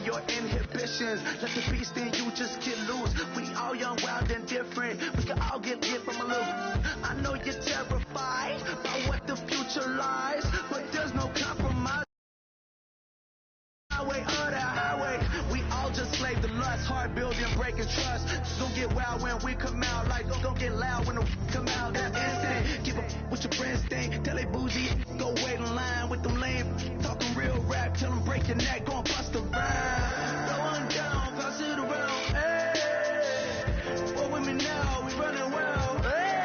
your inhibitions. Let the beast in you just get loose. We all young, wild, and different. We can all get lit from a little. I know you're terrified by what the future lies, but there's no compromise. Highway or the highway, we all just slave to lust, hard building, breaking trust. Don't get wild when we come out, like don't get loud when the come out. That instant, give up what your friends think. Tell they bougie, go wait in line with them lame. Talking real rap, tell them break your neck, go and bust a rhyme. Going down, pass it around. Hey, what with me now? We running well. Hey,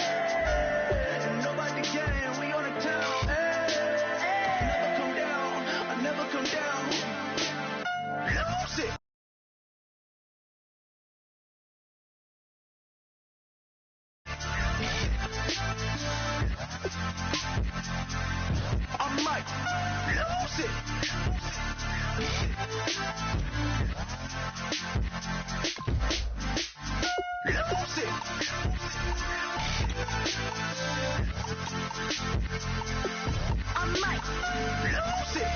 nobody can, we on the town. Hey, never come down, I never come down. Lose it. I might lose it. Lose it. I might lose it.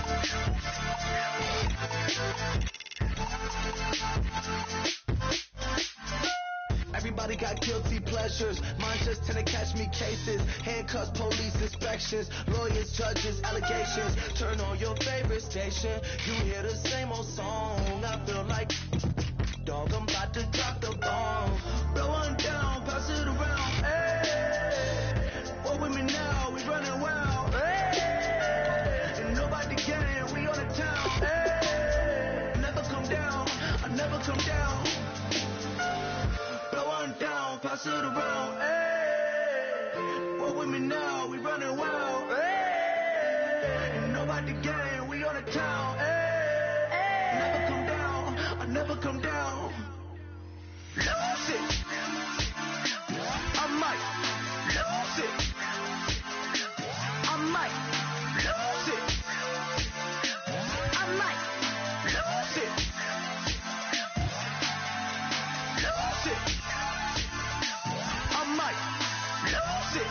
Everybody got guilty pleasures. Mine just tend to catch me cases. Handcuffs, police inspections, lawyers, judges, allegations. Turn on your favorite station. You hear the same old song. I feel like, dog, I'm about to drop the bomb. Blow one down, pass it around. Hey, what with me now? We running wild. Hey, and nobody can. We on the town. Hey, never come down. I never come down. Down, pass it around. Hey, what with me now? We running wild. Hey, and nobody gang. We on the town. Hey, never come down. I never come down. Lose it. I might lose it. I might lose it. I might lose it. Lose it. I might lose it.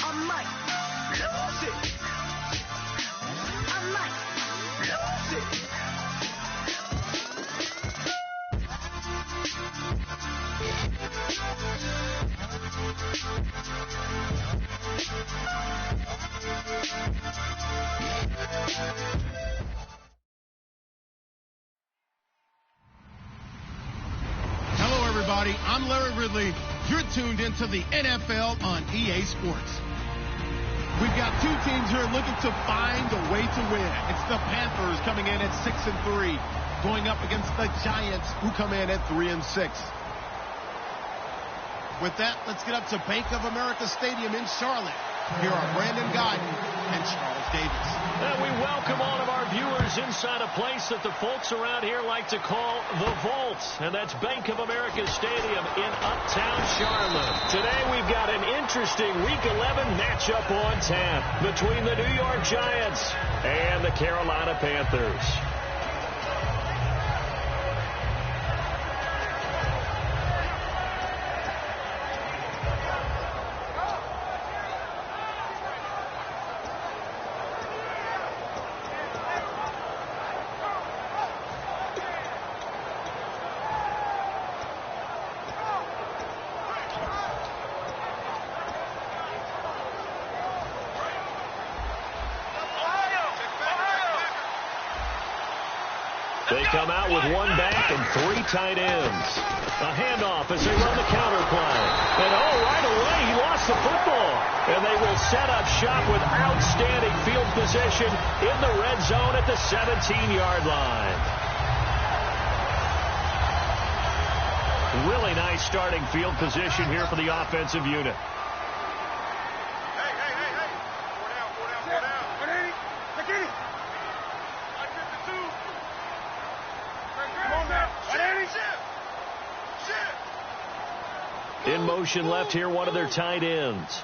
I might lose it. I might lose it. Hello, everybody. I'm Larry Ridley. You're tuned into the NFL on EA Sports. We've got two teams here looking to find a way to win. It's the Panthers coming in at 6-3, going up against the Giants, who come in at 3-6. With that, let's get up to Bank of America Stadium in Charlotte. Here are Brandon Guyton and Charles Davis. And we welcome all of our viewers inside a place that the folks around here like to call the Vault. And that's Bank of America Stadium in uptown Charlotte. Today we've got an interesting Week 11 matchup on tap between the New York Giants and the Carolina Panthers. They come out with one back and three tight ends. A handoff as they run the counter play. And right away he lost the football. And they will set up shop with outstanding field position in the red zone at the 17-yard line. Really nice starting field position here for the offensive unit. In motion left here, one of their tight ends.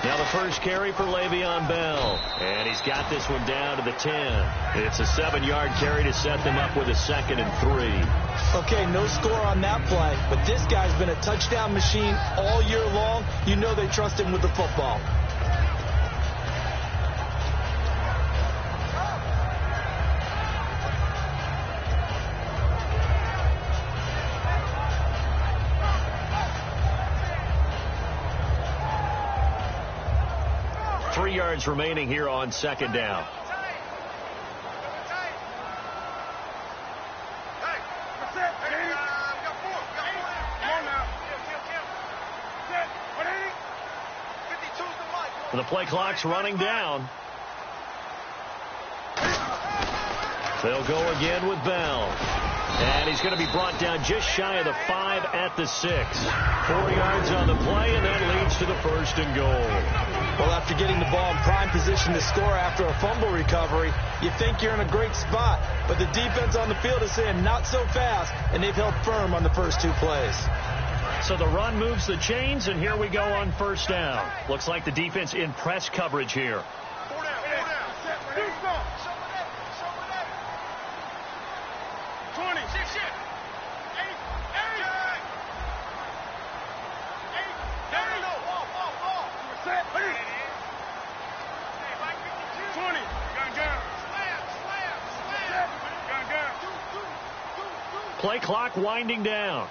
Now the first carry for Le'Veon Bell. And he's got this one down to the 10. It's a 7-yard carry to set them up with a 2nd and 3. Okay, no score on that play, but this guy's been a touchdown machine all year long. You know they trust him with the football. yards remaining here on second down. The play clock's running down. They'll go again with Bell. And he's going to be brought down just shy of the 5 at the 6. 4 yards on the play, and that leads to the 1st and goal. Well, after getting the ball in prime position to score after a fumble recovery, you think you're in a great spot. But the defense on the field is saying not so fast, and they've held firm on the first 2 plays. So the run moves the chains, and here we go on 1st down. Looks like the defense in press coverage here. 20. Play clock winding down.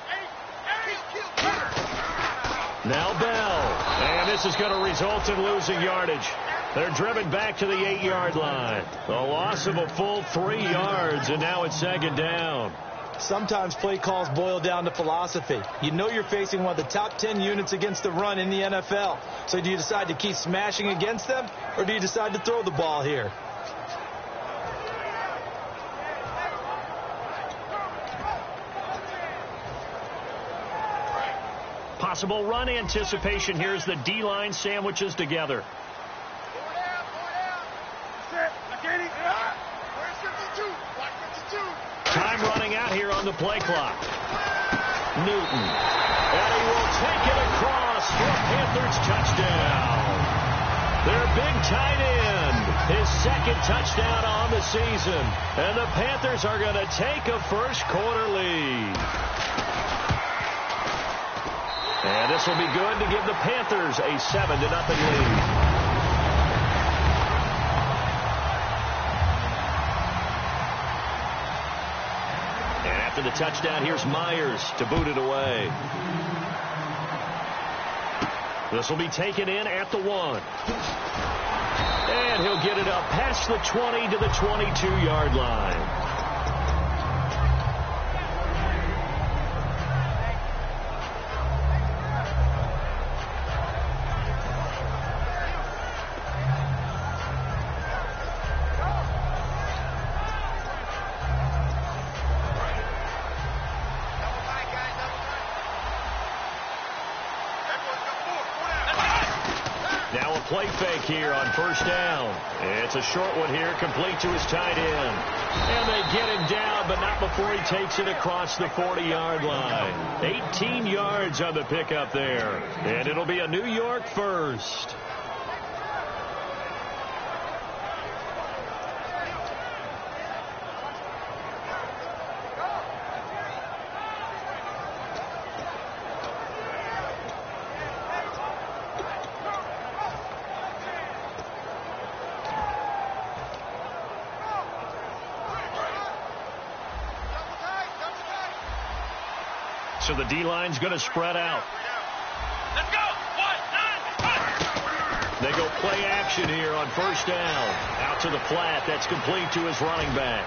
Now Bell. And this is going to result in losing yardage. They're driven back to the 8-yard line. A loss of a full 3 yards, and now it's 2nd down. Sometimes play calls boil down to philosophy. You know you're facing one of the top 10 units against the run in the NFL. So do you decide to keep smashing against them, or do you decide to throw the ball here? Possible run anticipation here as the D-line sandwiches together. Time running out here on the play clock. Newton. And he will take it across for a Panthers touchdown. Their big tight end. His 2nd touchdown on the season. And the Panthers are going to take a first-quarter lead. And this will be good to give the Panthers a 7-0 lead. After the touchdown, here's Myers to boot it away. This will be taken in at the 1. And he'll get it up past the 20 to the 22-yard line. Play fake here on 1st down. It's a short one here, complete to his tight end. And they get him down, but not before he takes it across the 40-yard line. 18 yards on the pickup there. And it'll be a New York 1st. So the D-line's going to spread out. Let's go. 1, 9, 1. They go play action here on 1st down. Out to the flat. That's complete to his running back.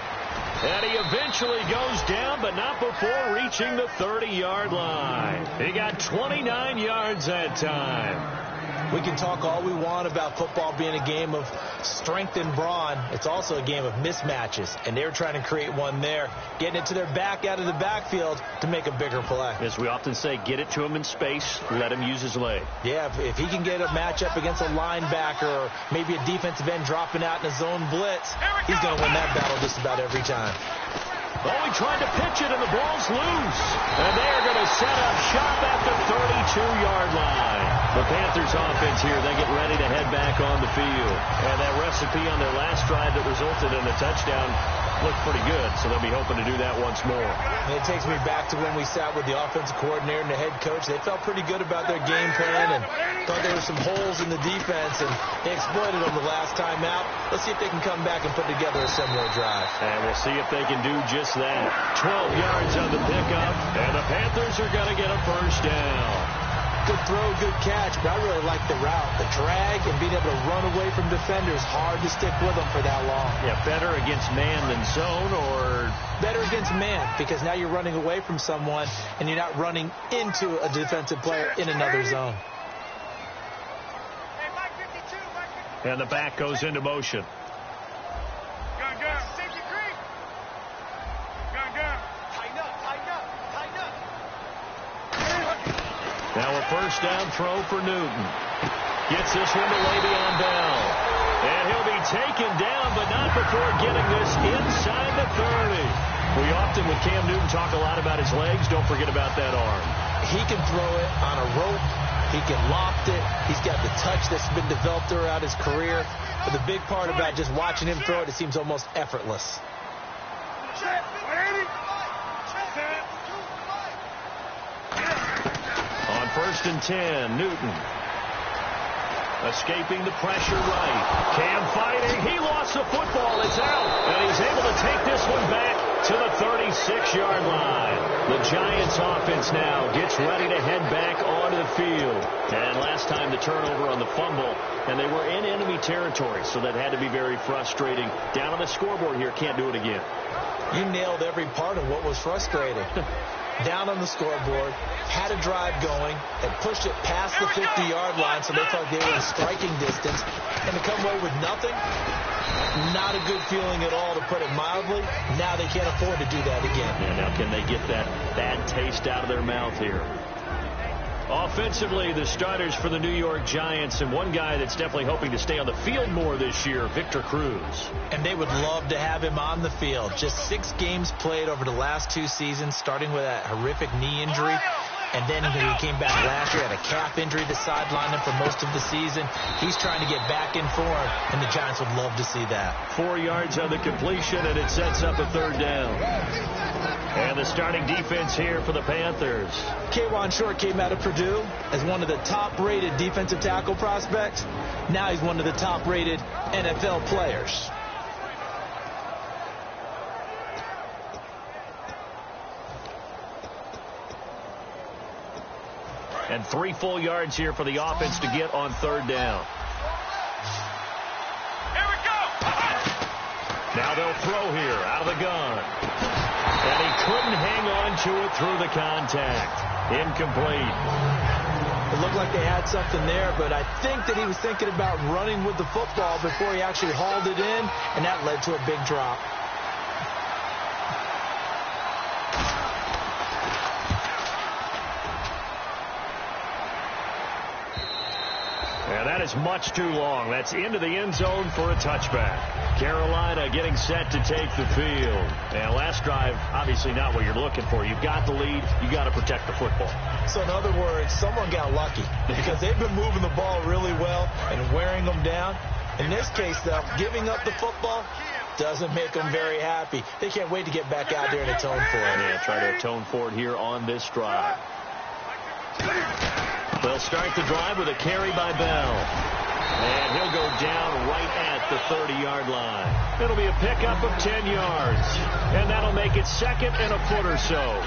And he eventually goes down, but not before reaching the 30-yard line. He got 29 yards that time. We can talk all we want about football being a game of strength and brawn. It's also a game of mismatches, and they're trying to create one there, getting it to their back out of the backfield to make a bigger play. As we often say, get it to him in space, let him use his leg. Yeah, if he can get a matchup against a linebacker or maybe a defensive end dropping out in a zone blitz, he's going to win that battle just about every time. Oh, he tried to pitch it, and the ball's loose. And they are going to set up shop at the 32-yard line. The Panthers offense here, they get ready to head back on the field. And that recipe on their last drive that resulted in a touchdown looked pretty good, so they'll be hoping to do that once more. And it takes me back to when we sat with the offensive coordinator and the head coach. They felt pretty good about their game plan and thought there were some holes in the defense, and they exploited them the last time out. Let's see if they can come back and put together a similar drive. And we'll see if they can do just that. 12 yards on the pickup, and the Panthers are going to get a 1st down. Good throw, good catch, but I really like the route. The drag and being able to run away from defenders, hard to stick with them for that long. Yeah, better against man than zone, or? Better against man, because now you're running away from someone and you're not running into a defensive player in another zone. And the back goes into motion. Now a first down throw for Newton. Gets this one to Le'Veon Bell. And he'll be taken down, but not before getting this inside the 30. We often, with Cam Newton, talk a lot about his legs. Don't forget about that arm. He can throw it on a rope. He can loft it. He's got the touch that's been developed throughout his career. But the big part about just watching him throw it seems almost effortless. On 1st and 10, Newton. Escaping the pressure right. Cam fighting. He lost the football. It's out. And he's able to take this one back to the 36-yard line. The Giants offense now gets ready to head back onto the field. And last time the turnover on the fumble, and they were in enemy territory, so that had to be very frustrating. Down on the scoreboard here, can't do it again. You nailed every part of what was frustrating. Down on the scoreboard, had a drive going, and pushed it past the 50-yard line so they felt they were in striking distance. And to come away with nothing, not a good feeling at all, to put it mildly. Now they can't afford to do that again. Yeah, now can they get that bad taste out of their mouth here? Offensively, the starters for the New York Giants, and one guy that's definitely hoping to stay on the field more this year, Victor Cruz. And they would love to have him on the field. Just 6 games played over the last 2 seasons, starting with that horrific knee injury. And then when he came back last year, had a calf injury that sidelined him for most of the season. He's trying to get back in form, and the Giants would love to see that. 4 yards on the completion, and it sets up a 3rd down. And the starting defense here for the Panthers. K'Wan Short came out of Purdue as one of the top-rated defensive tackle prospects. Now he's one of the top-rated NFL players. And 3 full yards here for the offense to get on 3rd down. Here we go. Now they'll throw here out of the gun. And he couldn't hang on to it through the contact. Incomplete. It looked like they had something there, but I think that he was thinking about running with the football before he actually hauled it in, and that led to a big drop. And that is much too long. That's into the end zone for a touchback. Carolina getting set to take the field. And last drive, obviously not what you're looking for. You've got the lead. You've got to protect the football. So in other words, someone got lucky because they've been moving the ball really well and wearing them down. In this case, though, giving up the football doesn't make them very happy. They can't wait to get back out there and atone for it. Yeah, try to atone for it here on this drive. They'll start the drive with a carry by Bell. And he'll go down right at the 30-yard line. It'll be a pickup of 10 yards. And that'll make it 2nd and a foot or so.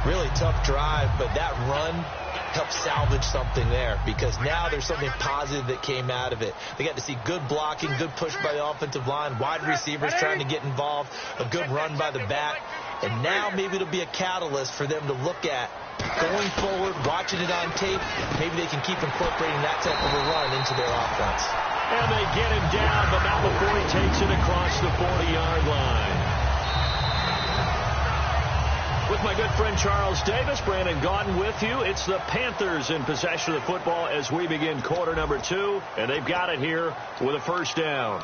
Really tough drive, but that run helped salvage something there because now there's something positive that came out of it. They got to see good blocking, good push by the offensive line, wide receivers trying to get involved, a good run by the back. And now maybe it'll be a catalyst for them to look at going forward, watching it on tape. Maybe they can keep incorporating that type of a run into their offense. And they get him down, but not before he takes it across the 40-yard line. With my good friend Charles Davis, Brandon Gaudin with you. It's the Panthers in possession of the football as we begin quarter number 2. And they've got it here with a 1st down.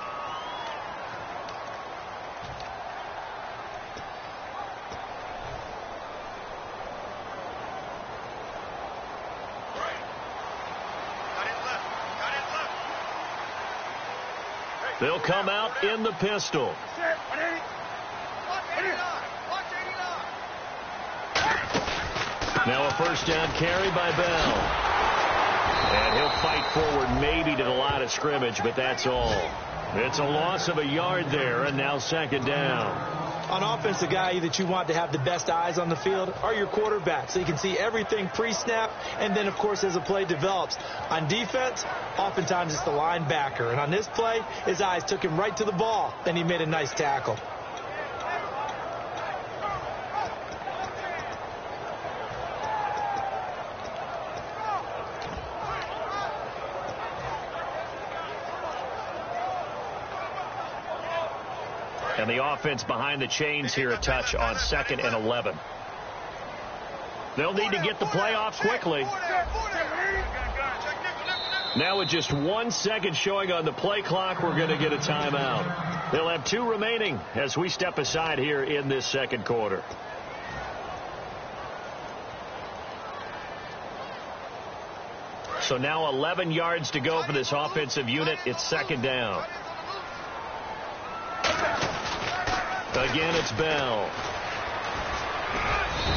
They'll come out in the pistol. Now a 1st down carry by Bell. And he'll fight forward maybe to the line of scrimmage, but that's all. It's a loss of a yard there, and now 2nd down. On offense, the guy that you want to have the best eyes on the field are your quarterbacks, so you can see everything pre-snap, and then, of course, as the play develops. On defense, oftentimes it's the linebacker. And on this play, his eyes took him right to the ball, and he made a nice tackle. And the offense behind the chains here a touch on 2nd and 11. They'll need to get the playoffs quickly. Now with just 1 second showing on the play clock, we're going to get a timeout. They'll have 2 remaining as we step aside here in this second quarter. So now 11 yards to go for this offensive unit. It's 2nd down. Again, it's Bell.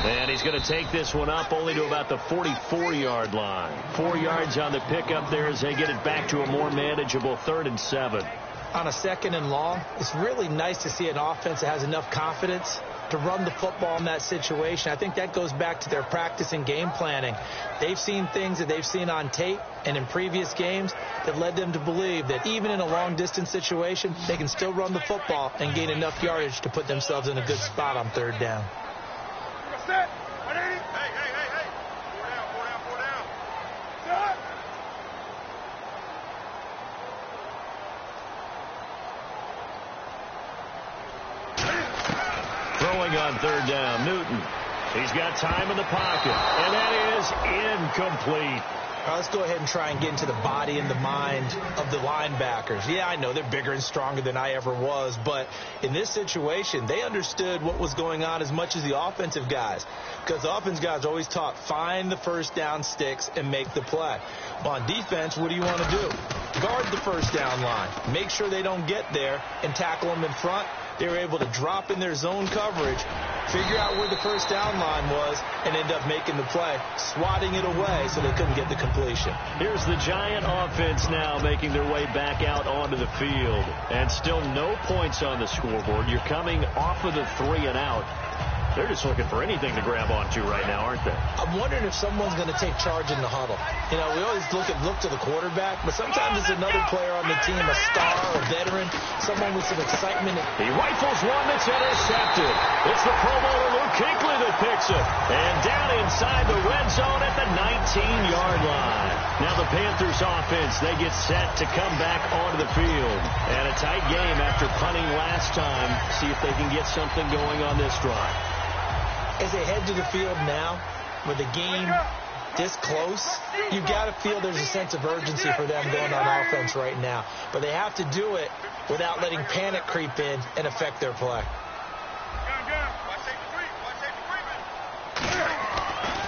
And he's going to take this one up only to about the 44-yard line. 4 yards on the pickup there as they get it back to a more manageable 3rd and 7. On a 2nd and long, it's really nice to see an offense that has enough confidence to run the football in that situation. I think that goes back to their practice and game planning. They've seen things that they've seen on tape and in previous games that led them to believe that even in a long-distance situation, they can still run the football and gain enough yardage to put themselves in a good spot on 3rd down. Throwing on 3rd down, Newton. He's got time in the pocket, and that is incomplete. All right, let's go ahead and try and get into the body and the mind of the linebackers. Yeah, I know they're bigger and stronger than I ever was, but in this situation, they understood what was going on as much as the offensive guys, because the offensive guys are always taught, find the 1st down sticks and make the play. Well, on defense, what do you want to do? Guard the 1st down line. Make sure they don't get there and tackle them in front. They were able to drop in their zone coverage, figure out where the 1st down line was, and end up making the play, swatting it away so they couldn't get the completion. Here's the Giant offense now making their way back out onto the field. And still no points on the scoreboard. You're coming off of the 3 and out. They're just looking for anything to grab onto right now, aren't they? I'm wondering if someone's going to take charge in the huddle. You know, we always look to the quarterback, but sometimes it's another player on the team, a star, a veteran, someone with some excitement. He rifles one that's intercepted. It's the Pro Bowler Luke Kuechly that picks it. And down inside the red zone at the 19-yard line. Now the Panthers offense, they get set to come back onto the field. And a tight game after punting last time. See if they can get something going on this drive. As they head to the field now, with the game this close, you've got to feel there's a sense of urgency for them going on offense right now. But they have to do it without letting panic creep in and affect their play.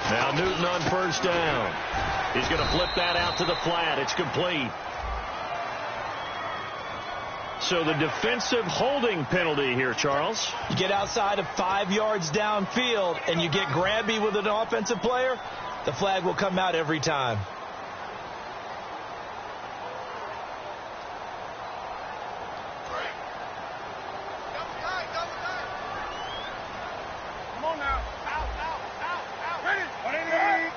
Now Newton on 1st down. He's going to flip that out to the flat. It's complete. So the defensive holding penalty here, Charles. You get outside of 5 yards downfield and you get grabby with an offensive player, the flag will come out every time. Come on now. Out. Ready.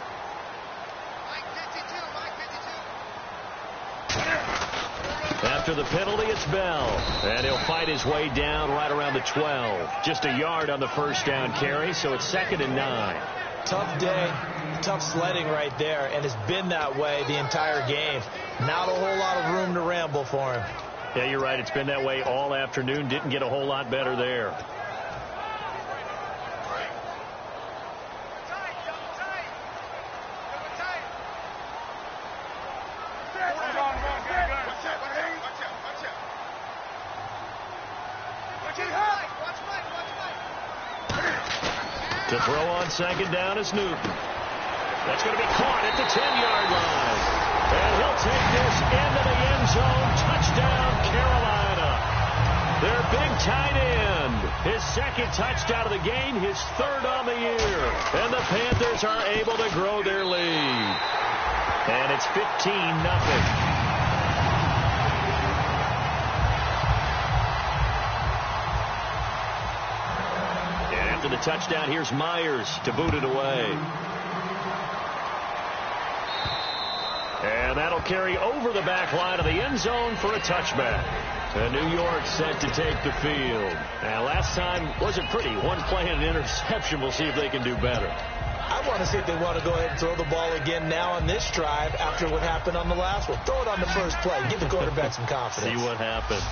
After the penalty, it's Bell. And he'll fight his way down right around the 12. Just a yard on the 1st down carry, so it's 2nd and 9. Tough day, tough sledding right there, and it's been that way the entire game. Not a whole lot of room to ramble for him. Yeah, you're right. It's been that way all afternoon. Didn't get a whole lot better there. To throw on 2nd down is Newton. That's going to be caught at the 10-yard line. And he'll take this into the end zone. Touchdown, Carolina. Their big tight end. His 2nd touchdown of the game, his 3rd on the year. And the Panthers are able to grow their lead. And it's 15-0. after the touchdown. Here's Myers to boot it away. And that'll carry over the back line of the end zone for a touchback. And New York set to take the field. Now, last time wasn't pretty. One play and an interception. We'll see if they can do better. I want to see if they want to go ahead and throw the ball again now on this drive after what happened on the last one. Throw it on the first play. Give the quarterback some confidence. See what happens.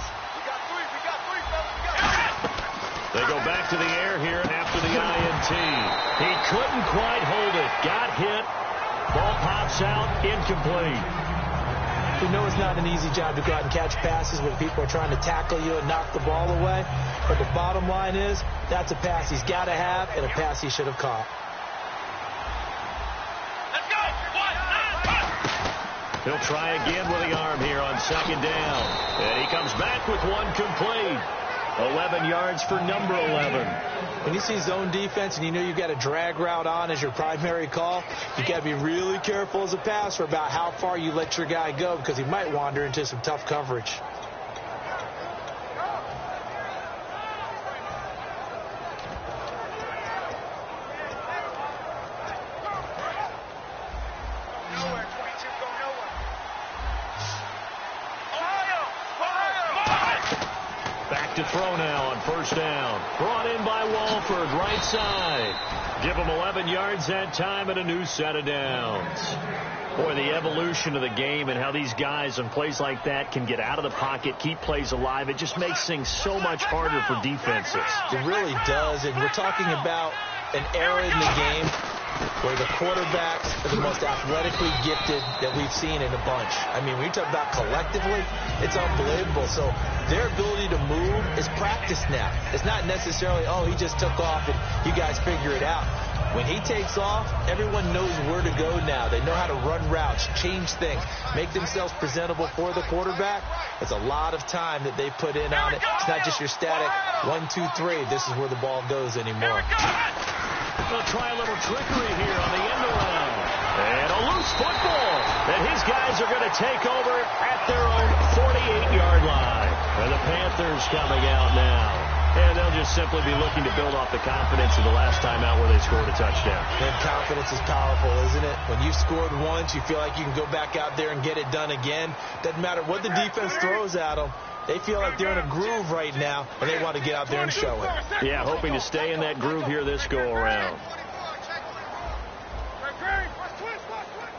They go back to the air here after the INT. He couldn't quite hold it. Got hit. Ball pops out, incomplete. We know it's not an easy job to go out and catch passes when people are trying to tackle you and knock the ball away. But the bottom line is, that's a pass he's got to have and a pass he should have caught. He'll try again with the arm here on second down. And he comes back with one complete. 11 yards for number 11. When you see zone defense and you know you've got a drag route on as your primary call, you got to be really careful as a passer about how far you let your guy go because he might wander into some tough coverage. To throw now on first down. Brought in by Walford, right side. Give him 11 yards that time and a new set of downs. Boy, the evolution of the game and how these guys on plays like that can get out of the pocket, keep plays alive, it just makes things so much harder for defenses. It really does, and we're talking about an era in the game where the quarterbacks are the most athletically gifted that we've seen in a bunch. I mean, when you talk about collectively, it's unbelievable. So their ability to move is practiced now. It's not necessarily, oh, he just took off and you guys figure it out. When he takes off, everyone knows where to go now. They know how to run routes, change things, make themselves presentable for the quarterback. It's a lot of time that they put in on it. It's not just your static 1, 2, 3. This is where the ball goes anymore. They'll try a little trickery here on the end around. And a loose football that his guys are going to take over at their own 48-yard line. And the Panthers coming out now. And they'll just simply be looking to build off the confidence of the last time out where they scored a touchdown. And confidence is powerful, isn't it? When you've scored once, you feel like you can go back out there and get it done again. Doesn't matter what the defense throws at them. They feel like they're in a groove right now, and they want to get out there and show it. Yeah, hoping to stay in that groove here this go-around.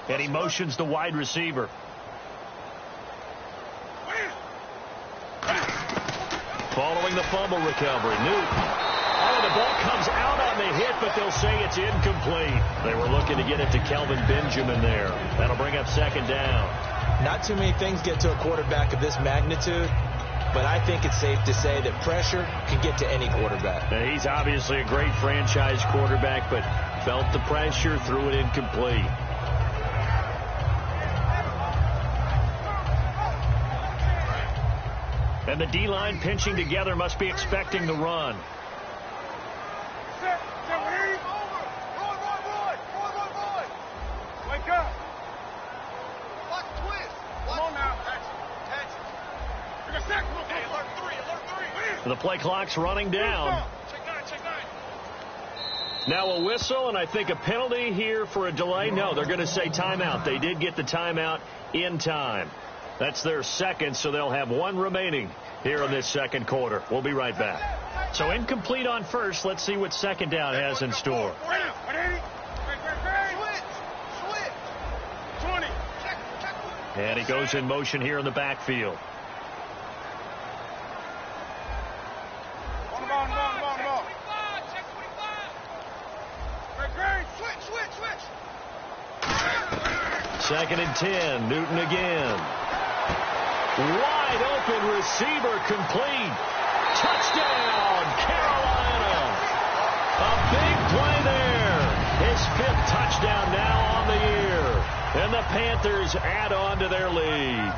And he motions the wide receiver. Following the fumble recovery, Newt. Oh, the ball comes out on the hit, but they'll say it's incomplete. They were looking to get it to Kelvin Benjamin there. That'll bring up second down. Not too many things get to a quarterback of this magnitude, but I think it's safe to say that pressure can get to any quarterback. Now, he's obviously a great franchise quarterback, but felt the pressure, threw it incomplete. And the D-line pinching together must be expecting the run. Wake up. Watch the twist. Come on now. The play clock's running down. Now a whistle, and I think a penalty here for a delay. No, they're going to say timeout. They did get the timeout in time. That's their second, so they'll have one remaining here in this second quarter. We'll be right back. So incomplete on first. Let's see what second down has in store. And he goes in motion here in the backfield. Second and 10. Newton again. Wide open receiver complete. Touchdown, Carolina. A big play there. His fifth touchdown now on the year. And the Panthers add on to their lead.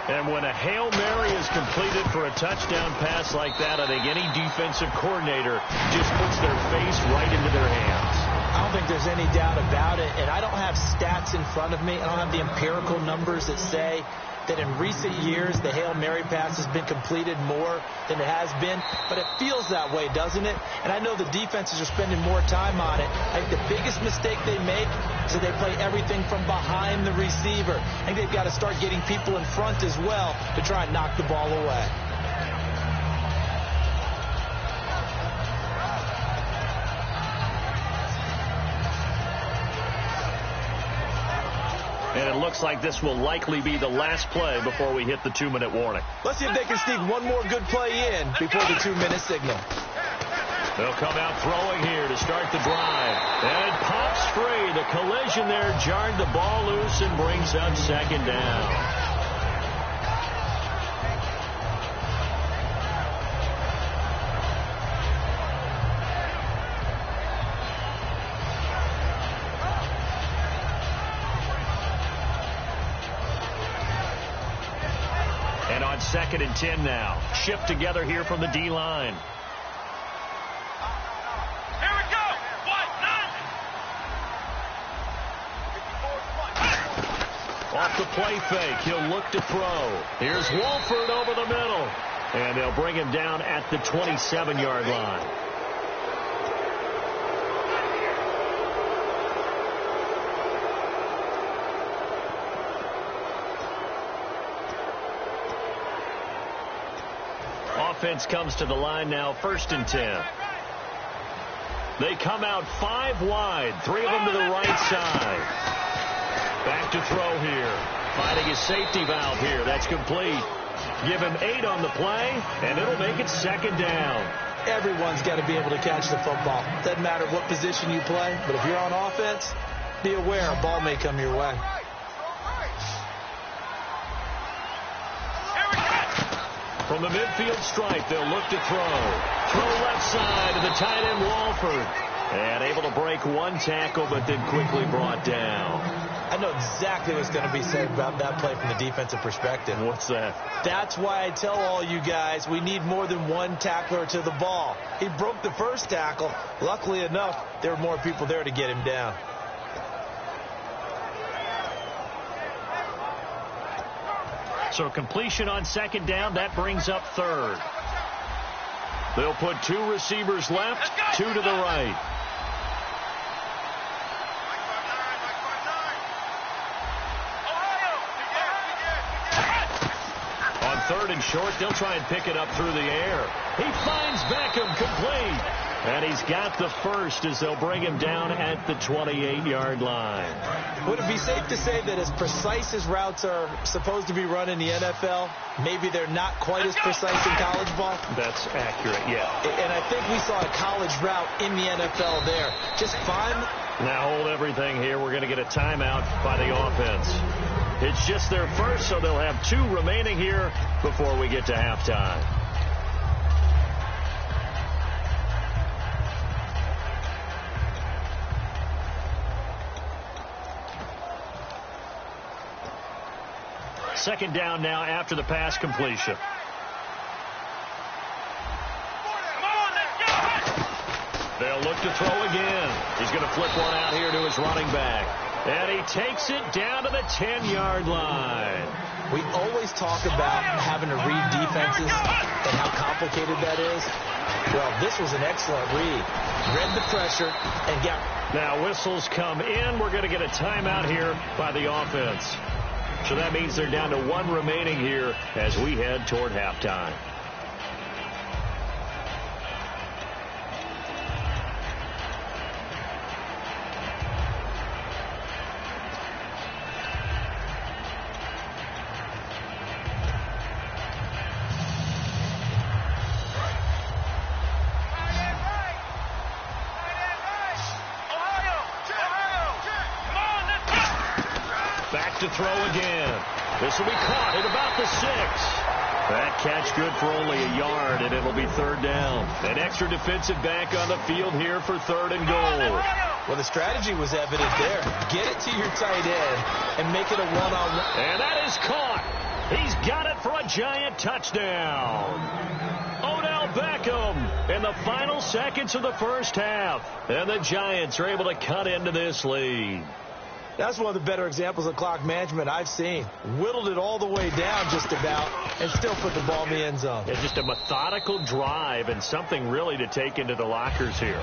And when a Hail Mary is completed for a touchdown pass like that, I think any defensive coordinator just puts their face right into their hands. I don't think there's any doubt about it, and I don't have stats in front of me. I don't have the empirical numbers that say that in recent years the Hail Mary pass has been completed more than it has been, but it feels that way, doesn't it? And I know the defenses are spending more time on it. I think the biggest mistake they make is that they play everything from behind the receiver. I think they've got to start getting people in front as well to try and knock the ball away. And it looks like this will likely be the last play before we hit the 2-minute warning. Let's see if they can sneak one more good play in before the 2-minute signal. They'll come out throwing here to start the drive. And it pops free. The collision there jarred the ball loose and brings up second down. And on 2nd and 10 now. Shift together here from the D-line. Here we go. 1-9. Off the play fake, he'll look to throw. Here's Wolford over the middle. And they'll bring him down at the 27-yard line. Offense comes to the line now, 1st and 10. They come out 5 wide, 3 of them to the right side. Back to throw here. Finding his safety valve here. That's complete. Give him 8 on the play, and it'll make it 2nd down. Everyone's got to be able to catch the football. Doesn't matter what position you play, but if you're on offense, be aware a ball may come your way. From the midfield stripe, they'll look to throw. Throw left side to the tight end, Wolford. And able to break one tackle, but then quickly brought down. I know exactly what's going to be said about that play from the defensive perspective. What's that? That's why I tell all you guys we need more than one tackler to the ball. He broke the first tackle. Luckily enough, there were more people there to get him down. So completion on 2nd down, that brings up 3rd. They'll put 2 receivers left, 2 to the right. On 3rd and short, they'll try and pick it up through the air. He finds Beckham complete. And he's got the first as they'll bring him down at the 28-yard line. Would it be safe to say that as precise as routes are supposed to be run in the NFL, maybe they're not quite as precise in college ball? That's accurate, yeah. And I think we saw a college route in the NFL there. Just fun. Now hold everything here. We're going to get a timeout by the offense. It's just their first, so they'll have 2 remaining here before we get to halftime. Second down now after the pass completion. They'll look to throw again. He's going to flip one out here to his running back. And he takes it down to the 10-yard line. We always talk about having to read defenses and how complicated that is. Well, this was an excellent read. Read the pressure and got... Now whistles come in. We're going to get a timeout here by the offense. So that means they're down to 1 remaining here as we head toward halftime. Back to throw again. This will be caught at about the 6. That catch good for only a yard, and it'll be 3rd down. An extra defensive back on the field here for 3rd and goal. Well, the strategy was evident there. Get it to your tight end and make it a one-on-one. And that is caught. He's got it for a giant touchdown. Odell Beckham in the final seconds of the first half. And the Giants are able to cut into this lead. That's one of the better examples of clock management I've seen. Whittled it all the way down just about and still put the ball in the end zone. Yeah, just a methodical drive and something really to take into the lockers here.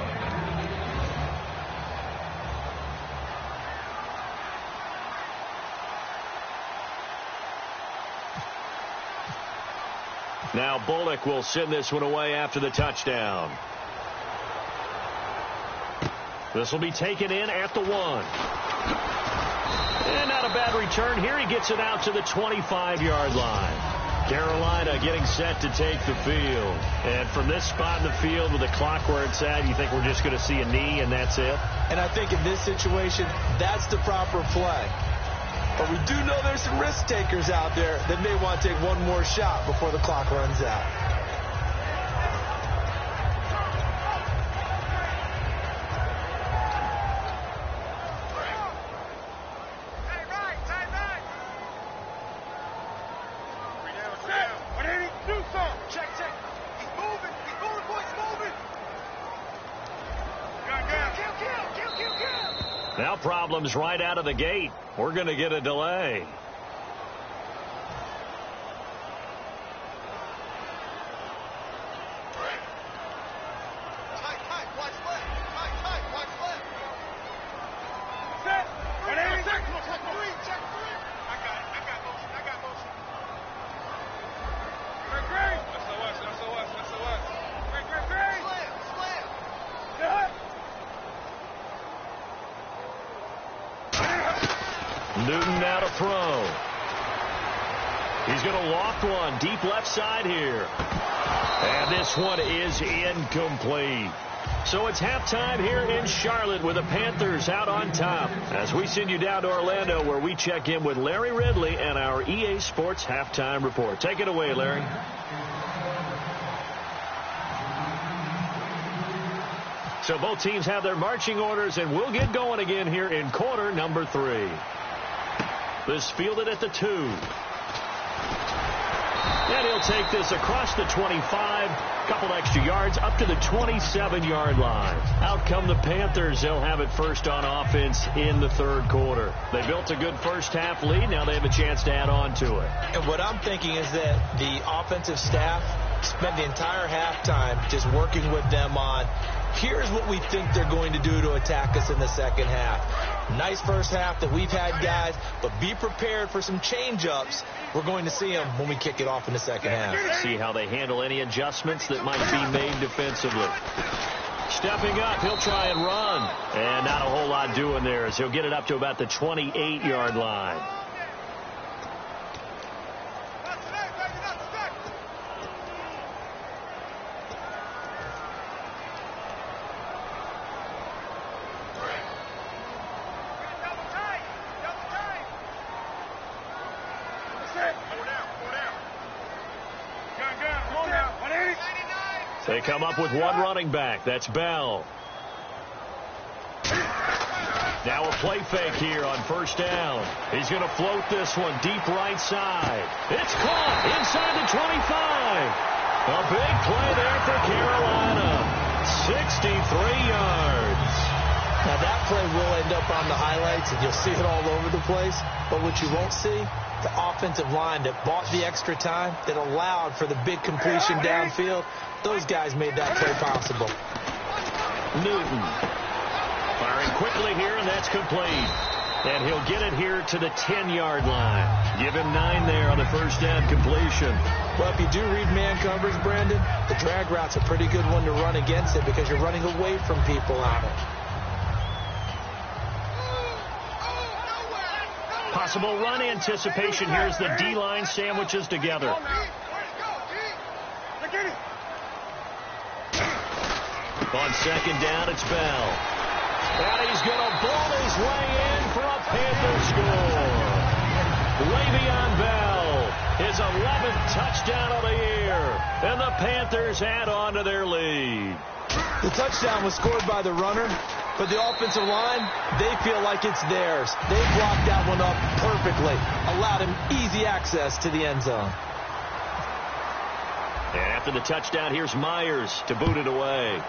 Now Bullock will send this one away after the touchdown. This will be taken in at the 1. And not a bad return here. He gets it out to the 25-yard line. Carolina getting set to take the field. And from this spot in the field with the clock where it's at, you think we're just going to see a knee and that's it? And I think in this situation, that's the proper play. But we do know there's some risk takers out there that may want to take one more shot before the clock runs out. Now problems right out of the gate. We're going to get a delay. Newton now to throw. He's going to loft one deep left side here. And this one is incomplete. So it's halftime here in Charlotte with the Panthers out on top. As we send you down to Orlando where we check in with Larry Ridley and our EA Sports halftime report. Take it away, Larry. So both teams have their marching orders, and we'll get going again here in quarter number 3. This fielded at the 2. And he'll take this across the 25. Couple extra yards up to the 27-yard line. Out come the Panthers. They'll have it first on offense in the third quarter. They built a good first half lead. Now they have a chance to add on to it. And what I'm thinking is that the offensive staff spent the entire halftime just working with them on, here's what we think they're going to do to attack us in the second half. Nice first half that we've had, guys, but be prepared for some change-ups. We're going to see them when we kick it off in the second half. See how they handle any adjustments that might be made defensively. Stepping up, he'll try and run. And not a whole lot doing there as he'll get it up to about the 28-yard line. They come up with one running back. That's Bell. Now a play fake here on first down. He's going to float this one deep right side. It's caught inside the 25. A big play there for Carolina. 63 yards. Now that play will end up on the highlights, and you'll see it all over the place. But what you won't see, the offensive line that bought the extra time, that allowed for the big completion downfield. Those guys made that play possible. Newton firing quickly here, and that's complete. And he'll get it here to the 10-yard line. Give him 9 there on the first down completion. Well, if you do read man coverage, Brandon, the drag route's a pretty good one to run against it because you're running away from people on it. Possible run anticipation here as the D-line sandwiches together. On second down, it's Bell. And he's going to ball his way in for a Panther score. Le'Veon Bell, his 11th touchdown of the year. And the Panthers add on to their lead. The touchdown was scored by the runner, but the offensive line, they feel like it's theirs. They blocked that one up perfectly, allowed him easy access to the end zone. And after the touchdown, here's Myers to boot it away.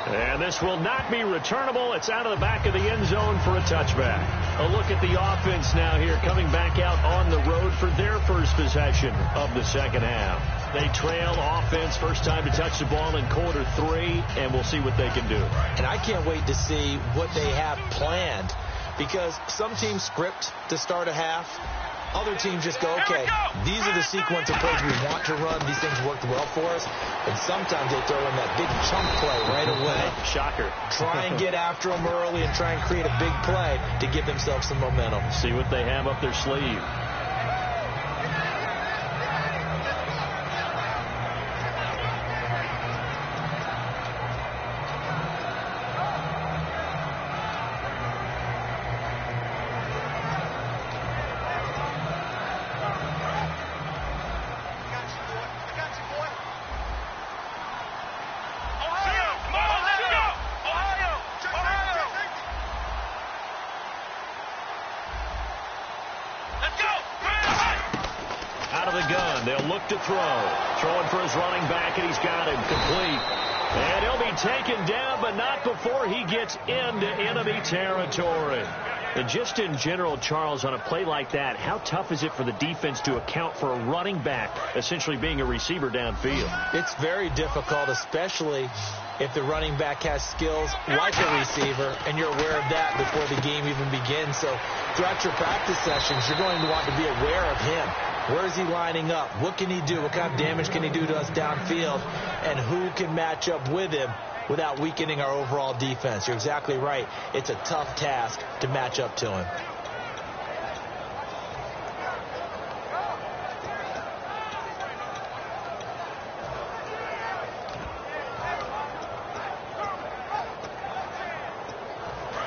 And this will not be returnable. It's out of the back of the end zone for a touchback. A look at the offense now here, coming back out on the road for their first possession of the second half. They trail offense, first time to touch the ball in quarter 3, and we'll see what they can do. And I can't wait to see what they have planned, because some teams script to start a half. Other teams just go, okay, these are the sequence of plays we want to run. These things worked well for us. And sometimes they throw in that big chunk play right away. Shocker. Try and get after them early and try and create a big play to give themselves some momentum. See what they have up their sleeve. They'll look to throw. Throwing for his running back, and he's got him complete. And he'll be taken down, but not before he gets into enemy territory. And just in general, Charles, on a play like that, how tough is it for the defense to account for a running back essentially being a receiver downfield? It's very difficult, especially if the running back has skills like a receiver, and you're aware of that before the game even begins. So throughout your practice sessions, you're going to want to be aware of him. Where is he lining up? What can he do? What kind of damage can he do to us downfield? And who can match up with him without weakening our overall defense? You're exactly right. It's a tough task to match up to him.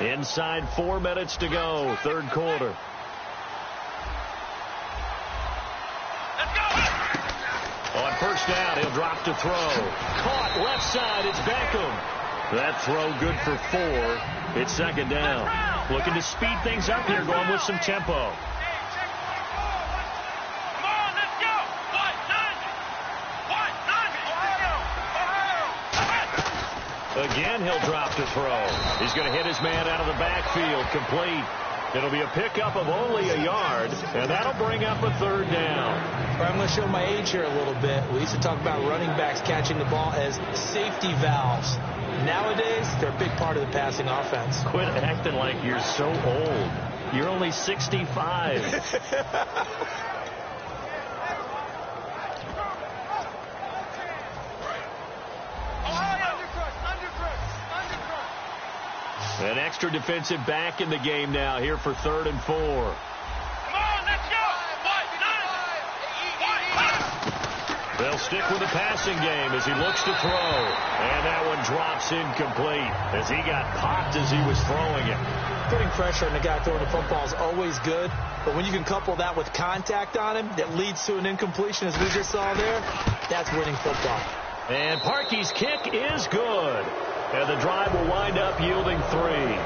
Inside 4 minutes to go, third quarter. On first down, he'll drop to throw. Caught left side, it's Beckham. That throw good for 4. It's second down. Looking to speed things up here, going with some tempo. Again, he'll drop to throw. He's going to hit his man out of the backfield, complete. It'll be a pickup of only a yard, and that'll bring up a third down. I'm going to show my age here a little bit. We used to talk about running backs catching the ball as safety valves. Nowadays, they're a big part of the passing offense. Quit acting like you're so old. You're only 65. An extra defensive back in the game now here for 3rd and 4. Come on, let's go! They'll stick with the passing game as he looks to throw. And that one drops incomplete as he got popped as he was throwing it. Putting pressure on the guy throwing the football is always good, but when you can couple that with contact on him that leads to an incompletion, as we just saw there, that's winning football. And Parkey's kick is good. And the drive will wind up yielding 3.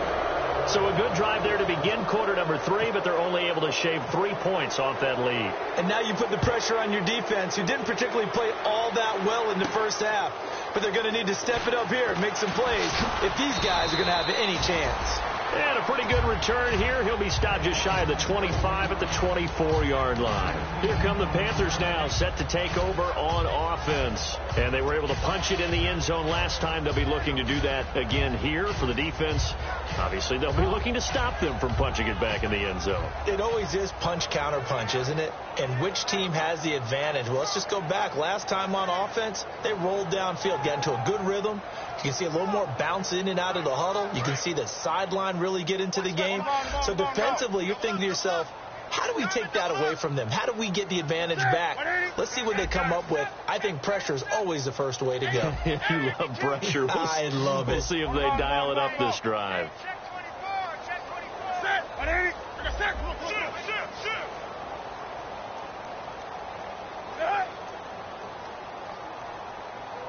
So a good drive there to begin quarter number 3, but they're only able to shave 3 points off that lead. And now you put the pressure on your defense, who didn't particularly play all that well in the first half. But they're going to need to step it up here and make some plays if these guys are going to have any chance. And a pretty good return here. He'll be stopped just shy of the 25 at the 24-yard line. Here come the Panthers now, set to take over on offense. And they were able to punch it in the end zone last time. They'll be looking to do that again here for the defense. Obviously, they'll be looking to stop them from punching it back in the end zone. It always is punch-counter-punch, isn't it? And which team has the advantage? Well, let's just go back. Last time on offense, they rolled downfield, got into a good rhythm. You can see a little more bounce in and out of the huddle. You can see the sideline really get into the game. So defensively, you're thinking to yourself, how do we take that away from them? How do we get the advantage back? Let's see what they come up with. I think pressure is always the first way to go. You love pressure. I love it. We'll see if they dial it up this drive.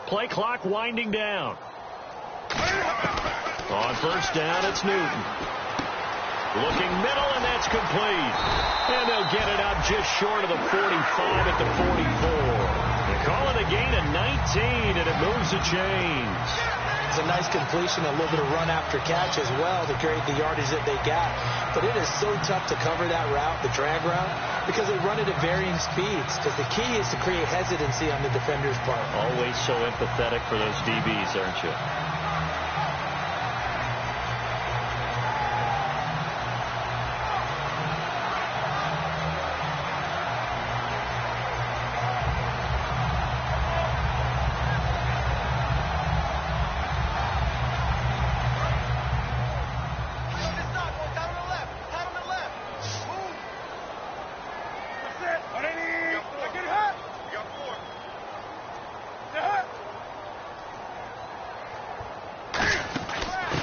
Play clock winding down. On first down, it's Newton. Looking middle, and that's complete. And they'll get it up just short of the 45 at the 44. They call it a gain of 19, and it moves the chains. It's a nice completion, a little bit of run after catch as well to create the yardage that they got. But it is so tough to cover that route, the drag route, because they run it at varying speeds. Because the key is to create hesitancy on the defender's part. Always so empathetic for those DBs, aren't you?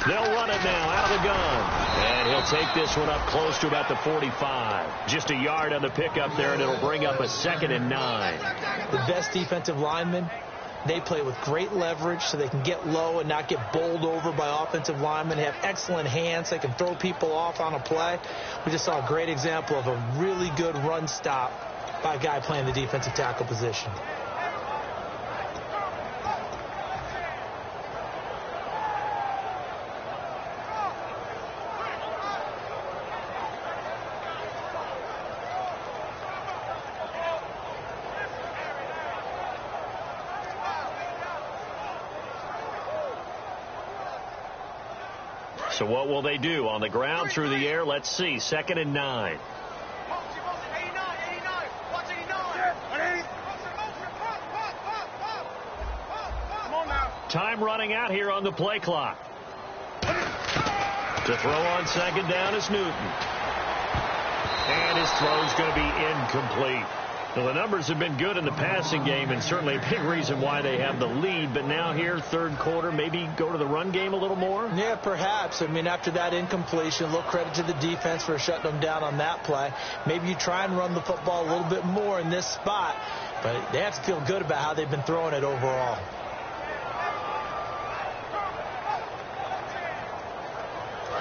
They'll run it now out of the gun. And he'll take this one up close to about the 45. Just a yard on the pickup there, and it'll bring up a 2nd and 9. The best defensive linemen, they play with great leverage so they can get low and not get bowled over by offensive linemen. They have excellent hands. They can throw people off on a play. We just saw a great example of a really good run stop by a guy playing the defensive tackle position. So what will they do? On the ground, through the air, let's see. 2nd and 9. Time running out here on the play clock. To throw on 2nd down is Newton. And his throw's going to be incomplete. Well, the numbers have been good in the passing game, and certainly a big reason why they have the lead. But now here, third quarter, maybe go to the run game a little more? Yeah, perhaps. I mean, after that incompletion, a little credit to the defense for shutting them down on that play. Maybe you try and run the football a little bit more in this spot. But they have to feel good about how they've been throwing it overall.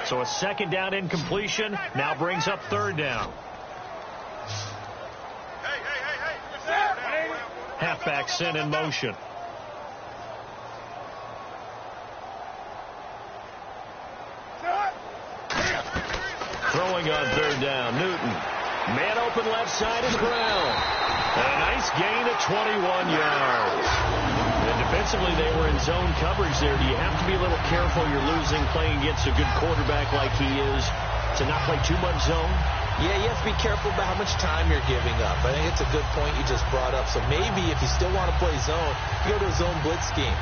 So a 2nd down incompletion now brings up 3rd down. Halfback sent in motion. Throwing on 3rd down, Newton. Man open left side is Brown. A nice gain of 21 yards. And defensively, they were in zone coverage there. Do you have to be a little careful you're losing playing against a good quarterback like he is to not play too much zone? Yeah, you have to be careful about how much time you're giving up. I think it's a good point you just brought up. So maybe if you still want to play zone, you go to a zone blitz scheme.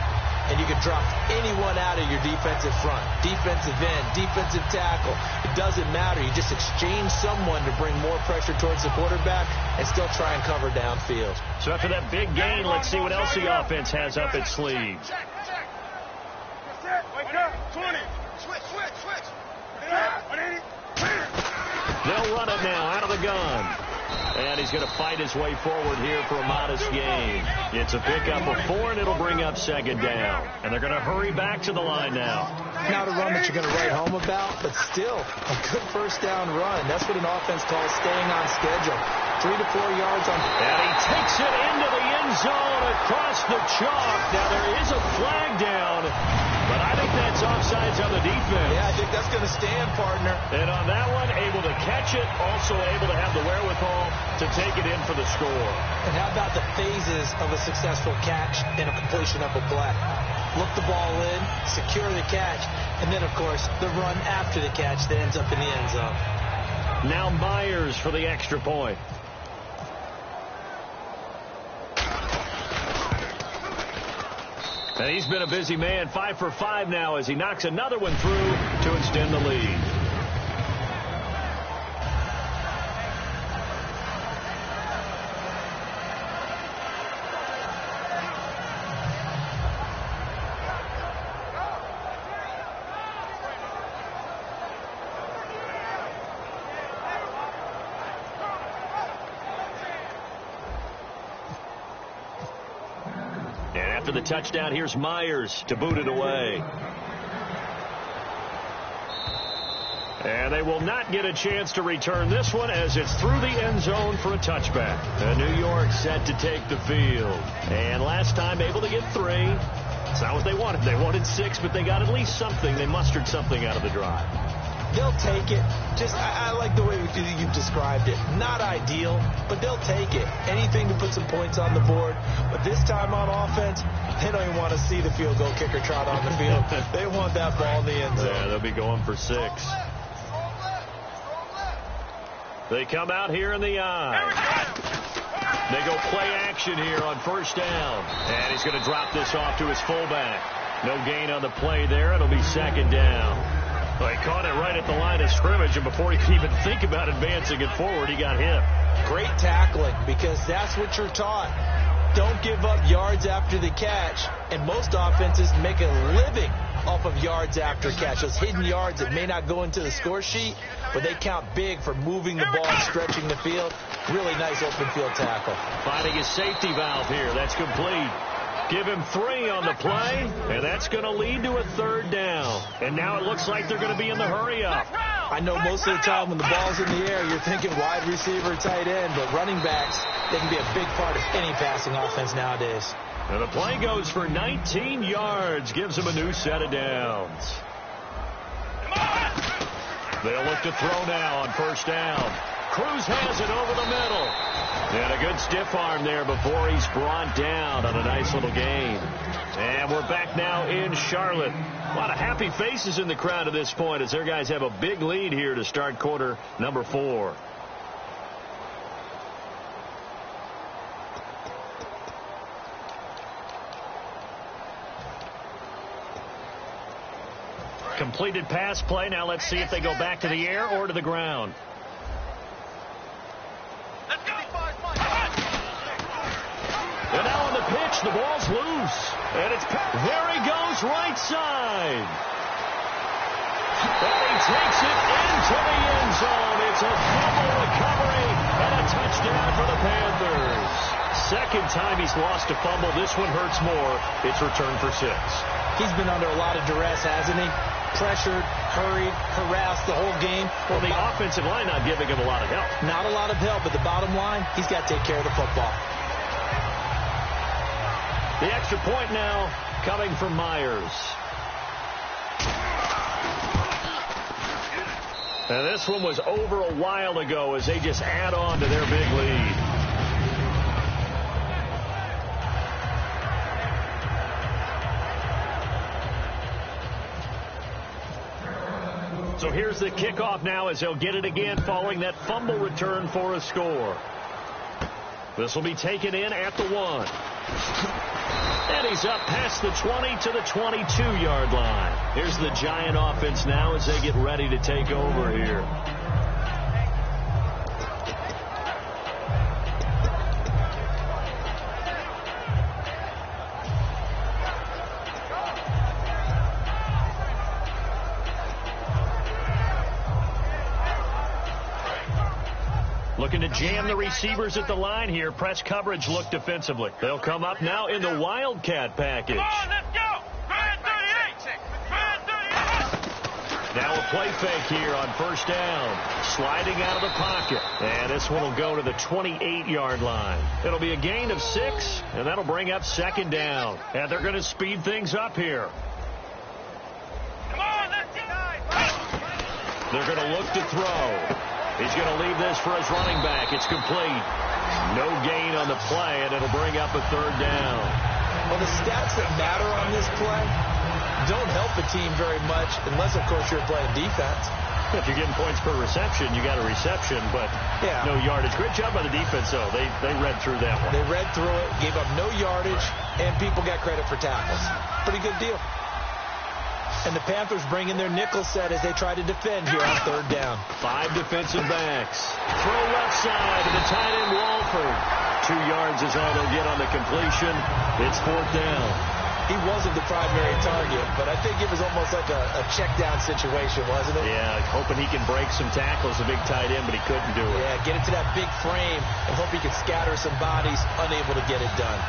And you can drop anyone out of your defensive front. Defensive end, defensive tackle. It doesn't matter. You just exchange someone to bring more pressure towards the quarterback and still try and cover downfield. So after that big gain, let's see what else the offense has up its sleeve. They'll run it now out of the gun. And he's going to fight his way forward here for a modest gain. It's a pickup of 4, and it'll bring up 2nd down. And they're going to hurry back to the line now. Not a run that you're going to write home about, but still a good 1st down run. That's what an offense calls staying on schedule. 3 to 4 yards on. And he takes it into the end zone across the chalk. Now there is a flag down, but I think that's offsides on the defense. Yeah, I think that's going to stand, partner. And on that one, able to catch it, also able to have the wherewithal to take it in for the score. And how about the phases of a successful catch and a completion of a play? Look the ball in, secure the catch, and then, of course, the run after the catch that ends up in the end zone. Now Myers for the extra point. And he's been a busy man, 5 for 5 now as he knocks another one through to extend the lead. After the touchdown, here's Myers to boot it away. And they will not get a chance to return this one as it's through the end zone for a touchback. And New York set to take the field. And last time able to get 3. It's not what they wanted. They wanted 6, but they got at least something. They mustered something out of the drive. They'll take it. I like the way you've described it. Not ideal, but they'll take it. Anything to put some points on the board. But this time on offense, they don't even want to see the field goal kicker trot on the field. They want that ball in the end zone. Yeah, they'll be going for 6. They come out here in the eye. They go play action here on first down. And he's going to drop this off to his fullback. No gain on the play there. It'll be second down. Well, he caught it right at the line of scrimmage, and before he could even think about advancing it forward, he got hit. Great tackling, because that's what you're taught. Don't give up yards after the catch, and most offenses make a living off of yards after catch. Those hidden yards that may not go into the score sheet, but they count big for moving the ball and stretching the field. Really nice open field tackle. Finding his safety valve here. That's complete. Give him 3 on the play, and that's going to lead to a third down. And now it looks like they're going to be in the hurry-up. I know most of the time when the ball's in the air, you're thinking wide receiver, tight end, but running backs, they can be a big part of any passing offense nowadays. And the play goes for 19 yards, gives them a new set of downs. They'll look to throw now on first down. Cruz has it over the middle. And a good stiff arm there before he's brought down on a nice little gain. And we're back now in Charlotte. A lot of happy faces in the crowd at this point as their guys have a big lead here to start quarter number 4. Completed pass play. Now let's see if they go back to the air or to the ground. And now on the pitch, the ball's loose. And it's there he goes, right side. And he takes it into the end zone. It's a fumble recovery and a touchdown for the Panthers. Second time he's lost a fumble. This one hurts more. It's returned for 6. He's been under a lot of duress, hasn't he? Pressured, hurried, harassed the whole game. Well, the offensive line not giving him a lot of help. Not a lot of help, but the bottom line, he's got to take care of the football. The extra point now coming from Myers. And this one was over a while ago as they just add on to their big lead. So here's the kickoff now as they'll get it again following that fumble return for a score. This will be taken in at the 1. And he's up past the 20 to the 22-yard line. Here's the Giant offense now as they get ready to take over here. Looking to jam the receivers at the line here. Press coverage look defensively. They'll come up now in the Wildcat package. Come on, let's go. Grand 38. Grand 38. Now a play fake here on first down. Sliding out of the pocket. And this one will go to the 28-yard line. It'll be a gain of 6, and that'll bring up second down. And they're going to speed things up here. Come on, let's go. They're going to look to throw. He's going to leave this for his running back. It's complete. No gain on the play, and it'll bring up a third down. Well, the stats that matter on this play don't help the team very much unless, of course, you're playing defense. If you're getting points per reception, you got a reception, but no yardage. Great job by the defense, though. They read through that one. They read through it, gave up no yardage, and people got credit for tackles. Pretty good deal. And the Panthers bring in their nickel set as they try to defend here on third down. 5 defensive backs. Throw left side to the tight end, Walford. 2 yards is all they'll get on the completion. It's fourth down. He wasn't the primary target, but I think it was almost like a check down situation, wasn't it? Yeah, hoping he can break some tackles, a big tight end, but he couldn't do it. Yeah, get into that big frame and hope he could scatter some bodies, unable to get it done.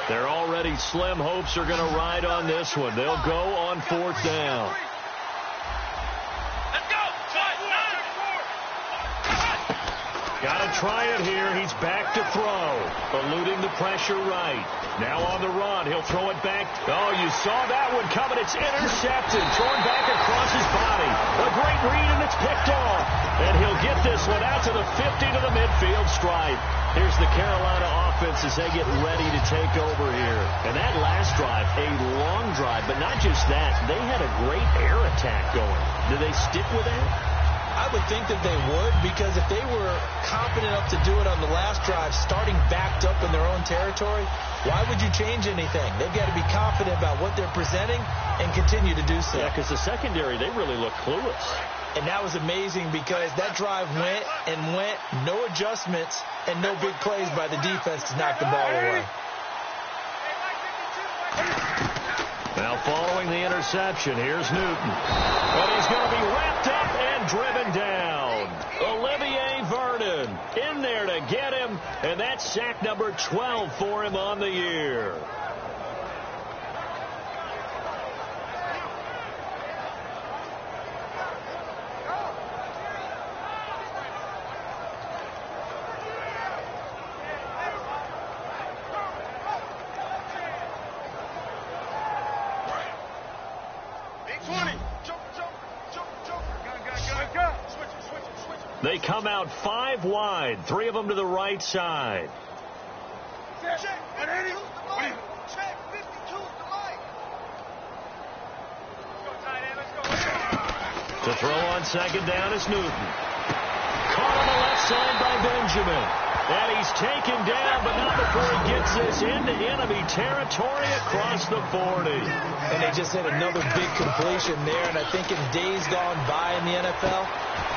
Their already slim hopes are going to ride on this one. They'll go on 4th down. Let's go. Got to try it here. He's back to throw. Eluding the pressure right. Now on the run. He'll throw it back. Oh, you saw that one coming. It's intercepted. Thrown back across his body. A great read, and it's picked off. And he'll get this one out to the 50 to the midfield stripe. Here's the Carolina offense as they get ready to take over here. And that last drive, a long drive, but not just that. They had a great air attack going. Do they stick with that? I would think that they would, because if they were confident enough to do it on the last drive, starting backed up in their own territory, why would you change anything? They've got to be confident about what they're presenting and continue to do so. Yeah, because the secondary, they really look clueless. And that was amazing because that drive went and went, no adjustments, and no big plays by the defense to knock the ball away. Now following the interception, here's Newton. But he's going to be wrapped up and driven down. Olivier Vernon in there to get him, and that's sack number 12 for him on the year. They come out 5 wide, 3 of them to the right side. To throw on 2nd down is Newton. Caught on the left side by Benjamin. And he's taken down, but not before he gets this into enemy territory across the 40. And they just had another big completion there. And I think in days gone by in the NFL,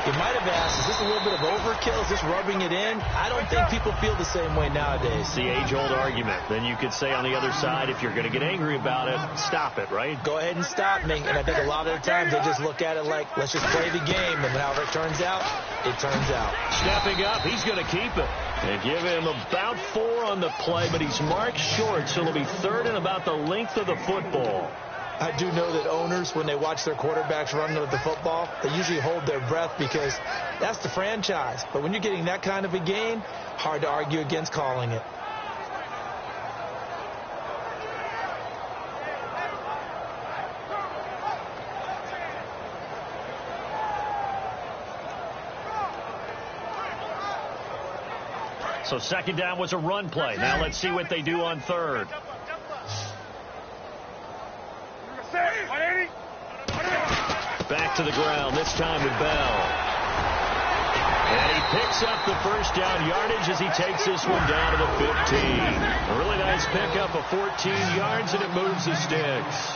you might have asked, is this a little bit of overkill? Is this rubbing it in? I don't think people feel the same way nowadays. It's the age-old argument. Then you could say on the other side, if you're going to get angry about it, stop it, right? Go ahead and stop me. And I think a lot of the times they just look at it like, let's just play the game. And however it turns out, it turns out. Stepping up, he's going to keep it. They give him about 4 on the play, but he's marked short, so it'll be 3rd and about the length of the football. I do know that owners, when they watch their quarterbacks run with the football, they usually hold their breath because that's the franchise. But when you're getting that kind of a gain, hard to argue against calling it. So 2nd down was a run play. Now let's see what they do on 3rd. Back to the ground, this time with Bell. And he picks up the 1st down yardage as he takes this one down to the 15. A really nice pickup of 14 yards, and it moves the sticks.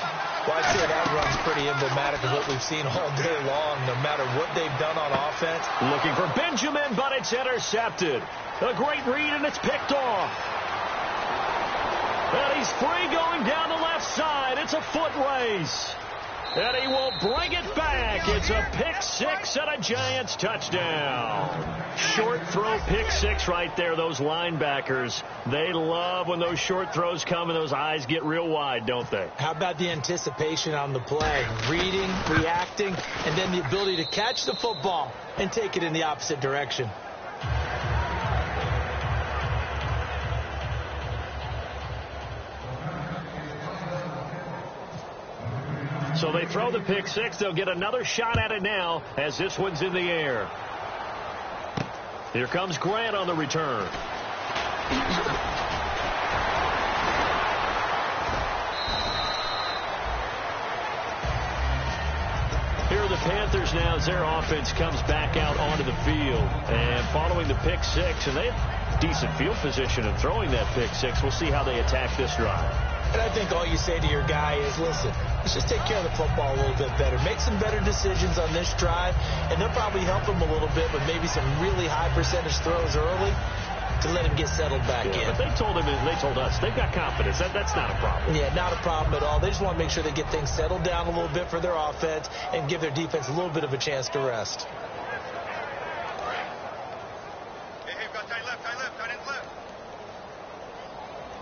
Well, I'd say that run's pretty emblematic of what we've seen all day long, no matter what they've done on offense. Looking for Benjamin, but it's intercepted. A great read, and it's picked off. And he's free going down the left side. It's a foot race. And he will bring it back. It's a pick 6 and a Giants touchdown. Short throw pick 6 right there. Those linebackers, they love when those short throws come and those eyes get real wide, don't they? How about the anticipation on the play? Reading, reacting, and then the ability to catch the football and take it in the opposite direction. So they throw the pick 6. They'll get another shot at it now as this one's in the air. Here comes Grant on the return. Here are the Panthers now as their offense comes back out onto the field. And following the pick 6, and they have decent field position in throwing that pick 6. We'll see how they attack this drive. And I think all you say to your guy is, listen, let's just take care of the football a little bit better. Make some better decisions on this drive, and they'll probably help him a little bit with maybe some really high percentage throws early to let him get settled back in. But they told him, and they told us, they've got confidence. That's not a problem. Yeah, not a problem at all. They just want to make sure they get things settled down a little bit for their offense and give their defense a little bit of a chance to rest. Hey, got tight left, tight end left.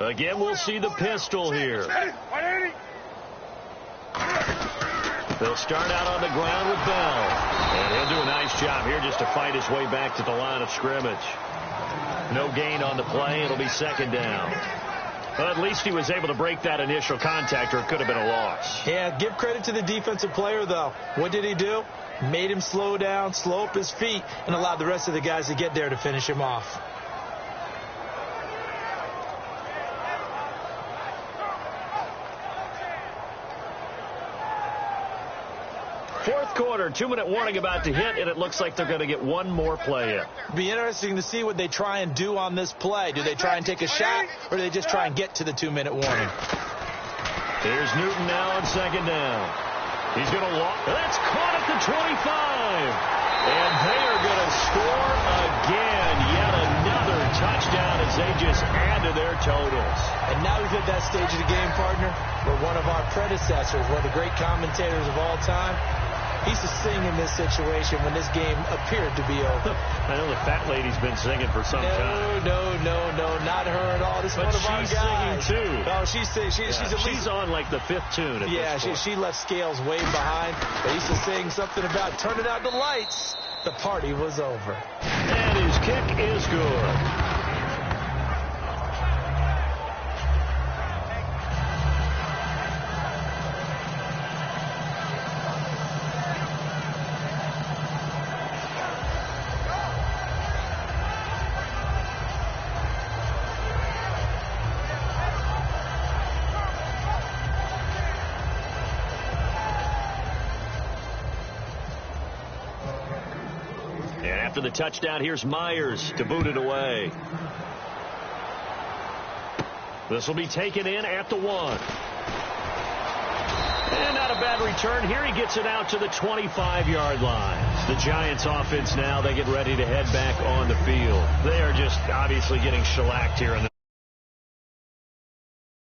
Again, we'll see the pistol here. They'll start out on the ground with Bell. And he'll do a nice job here just to fight his way back to the line of scrimmage. No gain on the play. It'll be second down. Well, at least he was able to break that initial contact, or it could have been a loss. Yeah, give credit to the defensive player, though. What did he do? Made him slow down, slow up his feet, and allowed the rest of the guys to get there to finish him off. Fourth quarter, 2-minute warning about to hit, and it looks like they're going to get one more play in. It'll be interesting to see what they try and do on this play. Do they try and take a shot, or do they just try and get to the 2-minute warning? Here's Newton now on second down. He's going to walk. That's caught at the 25. And they are going to score again. Yet another touchdown as they just add to their totals. And now we've hit that stage of the game, partner, where one of our predecessors, one of the great commentators of all time, he used to sing in this situation when this game appeared to be over. I know the fat lady's been singing for some time. No, not her at all. This is one of our guys. She's singing, too. Oh, she's singing. She's on, like, the fifth tune at this point. She left Scales way behind. They used to sing something about turning out the lights. The party was over. And his kick is good. After the touchdown, here's Myers to boot it away. This will be taken in at the 1. And not a bad return. Here he gets it out to the 25-yard line. The Giants offense now, they get ready to head back on the field. They are just obviously getting shellacked here in the